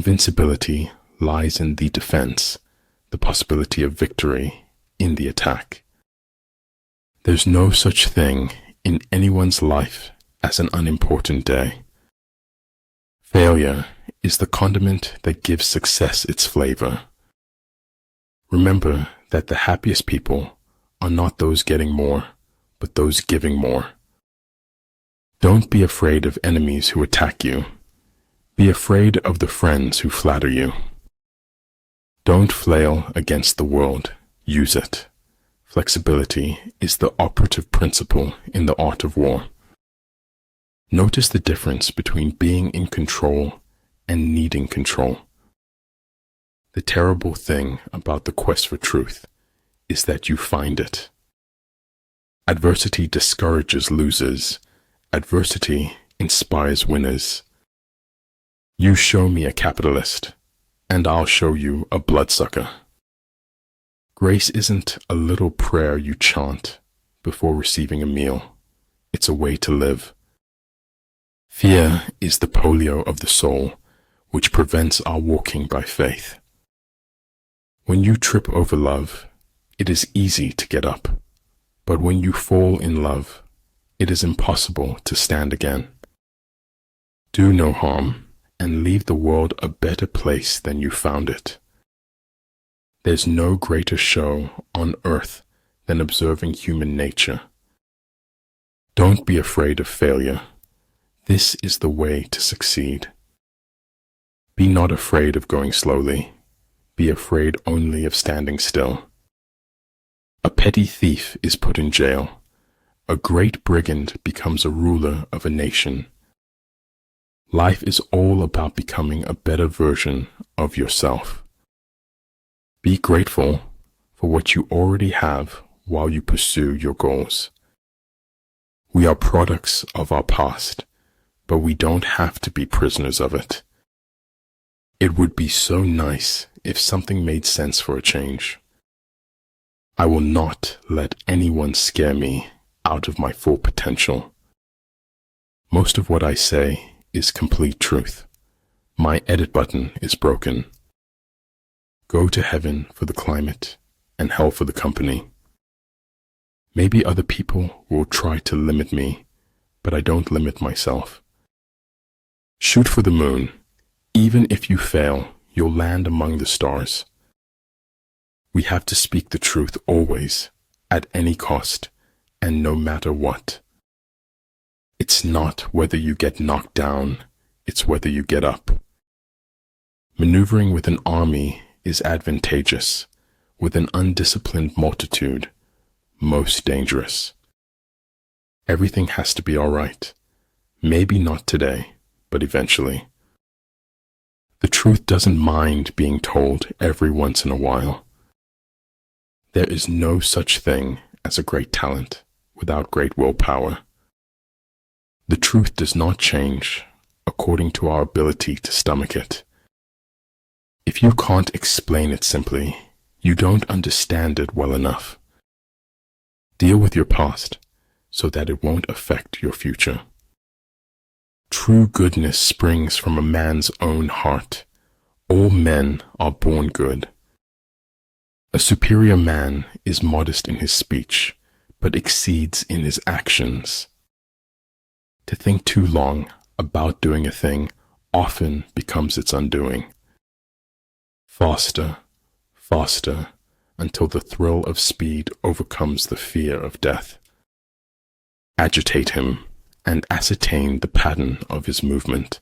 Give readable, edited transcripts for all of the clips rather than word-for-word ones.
Invincibility lies in the defense, the possibility of victory in the attack. There's no such thing in anyone's life as an unimportant day. Failure is the condiment that gives success its flavor. Remember that the happiest people are not those getting more, but those giving more. Don't be afraid of enemies who attack you. Be afraid of the friends who flatter you. Don't flail against the world, use it. Flexibility is the operative principle in the art of war. Notice the difference between being in control and needing control. The terrible thing about the quest for truth is that you find it. Adversity discourages losers. Adversity inspires winners. You show me a capitalist, and I'll show you a bloodsucker. Grace isn't a little prayer you chant before receiving a meal. It's a way to live. Fear is the polio of the soul, which prevents our walking by faith. When you trip over love, it is easy to get up, but when you fall in love, it is impossible to stand again. Do no harm, and leave the world a better place than you found it. There's no greater show on earth than observing human nature. Don't be afraid of failure. This is the way to succeed. Be not afraid of going slowly. Be afraid only of standing still. A petty thief is put in jail. A great brigand becomes a ruler of a nation. Life is all about becoming a better version of yourself. Be grateful for what you already have while you pursue your goals. We are products of our past, but we don't have to be prisoners of it. It would be so nice if something made sense for a change. I will not let anyone scare me out of my full potential. Most of what I say is complete truth. My edit button is broken. Go to heaven for the climate and hell for the company. Maybe other people will try to limit me, but I don't limit myself. Shoot for the moon. Even if you fail, you'll land among the stars. We have to speak the truth always, at any cost, and no matter what. It's not whether you get knocked down, it's whether you get up. Maneuvering with an army is advantageous. With an undisciplined multitude, most dangerous. Everything has to be all right. Maybe not today, but eventually. The truth doesn't mind being told every once in a while. There is no such thing as a great talent without great willpower. The truth does not change according to our ability to stomach it. If you can't explain it simply, you don't understand it well enough. Deal with your past so that it won't affect your future. True goodness springs from a man's own heart. All men are born good. A superior man is modest in his speech, but exceeds in his actions. To think too long about doing a thing often becomes its undoing. Faster, faster, until the thrill of speed overcomes the fear of death. Agitate him and ascertain the pattern of his movement.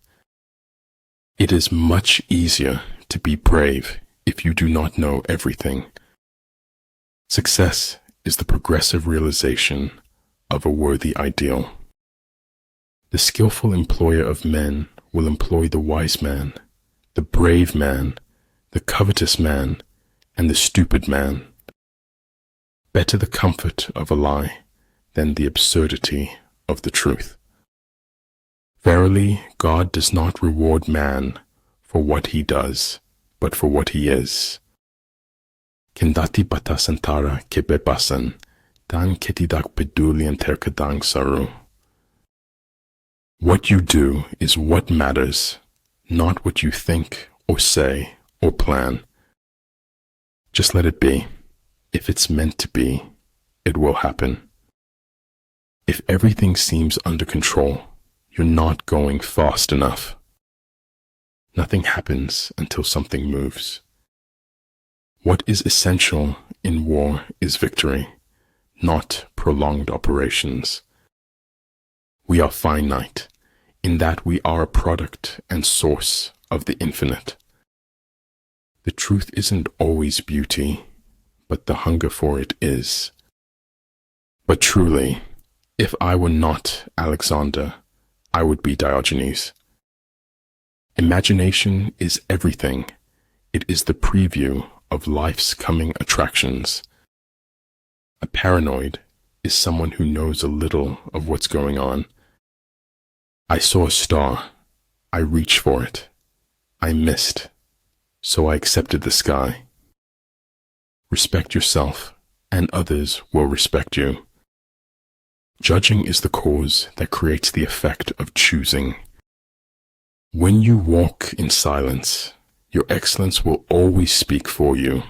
It is much easier to be brave if you do not know everything. Success is the progressive realization of a worthy ideal. The skillful employer of men will employ the wise man, the brave man, the covetous man, and the stupid man. Better the comfort of a lie than the absurdity of the truth. Verily, God does not reward man for what he does, but for what he is. Kendati batasantara kebebasan, dan ketidak pedulian terkadang saru. What you do is what matters, not what you think or say or plan. Just let it be. If it's meant to be, it will happen. If everything seems under control, you're not going fast enough. Nothing happens until something moves. What is essential in war is victory, not prolonged operations. We are finite, in that we are a product and source of the infinite. The truth isn't always beauty, but the hunger for it is. But truly, if I were not Alexander, I would be Diogenes. Imagination is everything. It is the preview of life's coming attractions. A paranoid is someone who knows a little of what's going on. I saw a star. I reached for it. I missed. So I accepted the sky. Respect yourself, and others will respect you. Judging is the cause that creates the effect of choosing. When you walk in silence, your excellence will always speak for you.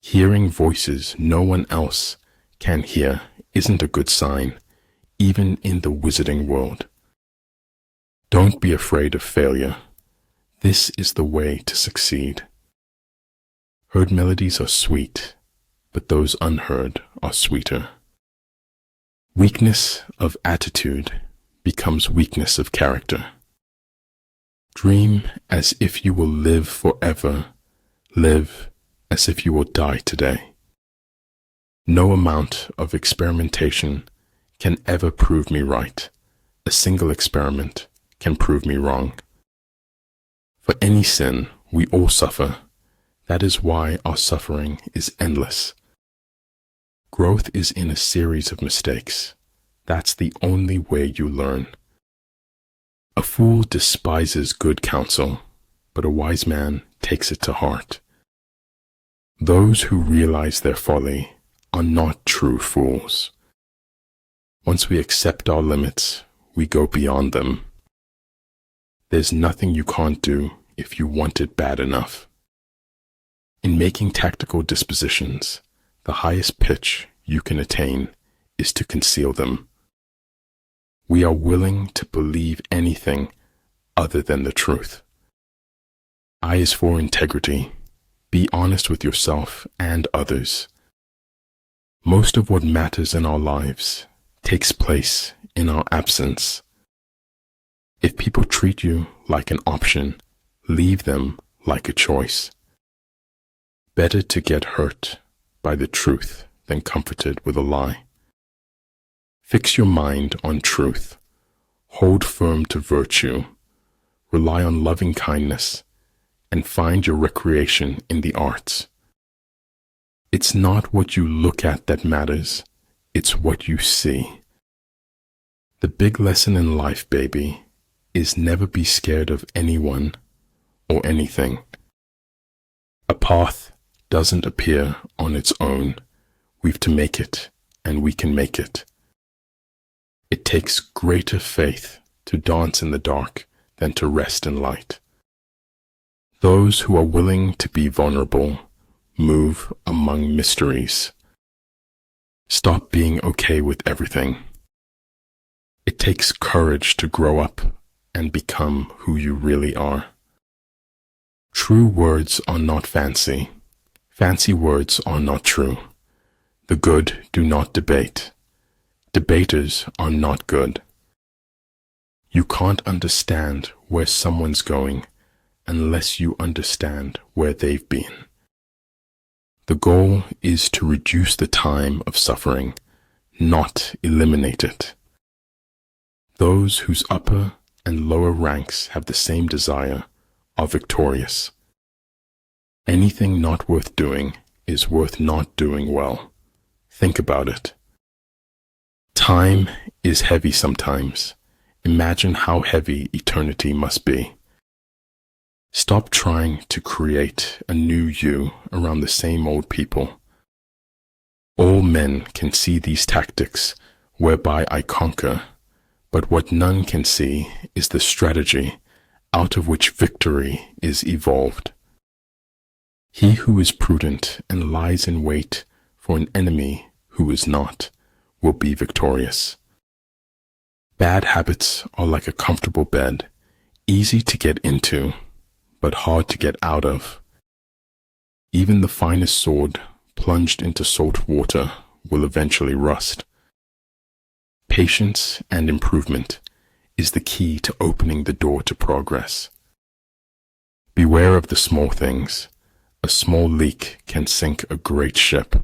Hearing voices no one else can hear isn't a good sign, even in the wizarding world. Don't be afraid of failure. This is the way to succeed. Heard melodies are sweet, but those unheard are sweeter. Weakness of attitude becomes weakness of character. Dream as if you will live forever. Live as if you will die today. No amount of experimentation can ever prove me right. A single experiment can prove me wrong. For any sin, we all suffer. That is why our suffering is endless. Growth is in a series of mistakes. That's the only way you learn. A fool despises good counsel, but a wise man takes it to heart. Those who realize their folly are not true fools. Once we accept our limits, we go beyond them. There's nothing you can't do if you want it bad enough. In making tactical dispositions, the highest pitch you can attain is to conceal them. We are willing to believe anything other than the truth. I is for integrity. Be honest with yourself and others. Most of what matters in our lives takes place in our absence. If people treat you like an option, leave them like a choice. Better to get hurt by the truth than comforted with a lie. Fix your mind on truth. Hold firm to virtue. Rely on loving kindness, and find your recreation in the arts. It's not what you look at that matters, it's what you see. The big lesson in life, baby, is never be scared of anyone or anything. A path doesn't appear on its own. We've to make it, and we can make it. It takes greater faith to dance in the dark than to rest in light. Those who are willing to be vulnerable move among mysteries. Stop being okay with everything. It takes courage to grow up and become who you really are. True words are not fancy. Fancy words are not true. The good do not debate. Debaters are not good. You can't understand where someone's going unless you understand where they've been. The goal is to reduce the time of suffering, not eliminate it. Those whose upper and lower ranks have the same desire are victorious. Anything not worth doing is worth not doing well. Think about it. Time is heavy sometimes. Imagine how heavy eternity must be. Stop trying to create a new you around the same old people. All men can see these tactics whereby I conquer, but what none can see is the strategy out of which victory is evolved. He who is prudent and lies in wait for an enemy who is not will be victorious. Bad habits are like a comfortable bed, easy to get into, but hard to get out of. Even the finest sword plunged into salt water will eventually rust. Patience and improvement is the key to opening the door to progress. Beware of the small things. A small leak can sink a great ship.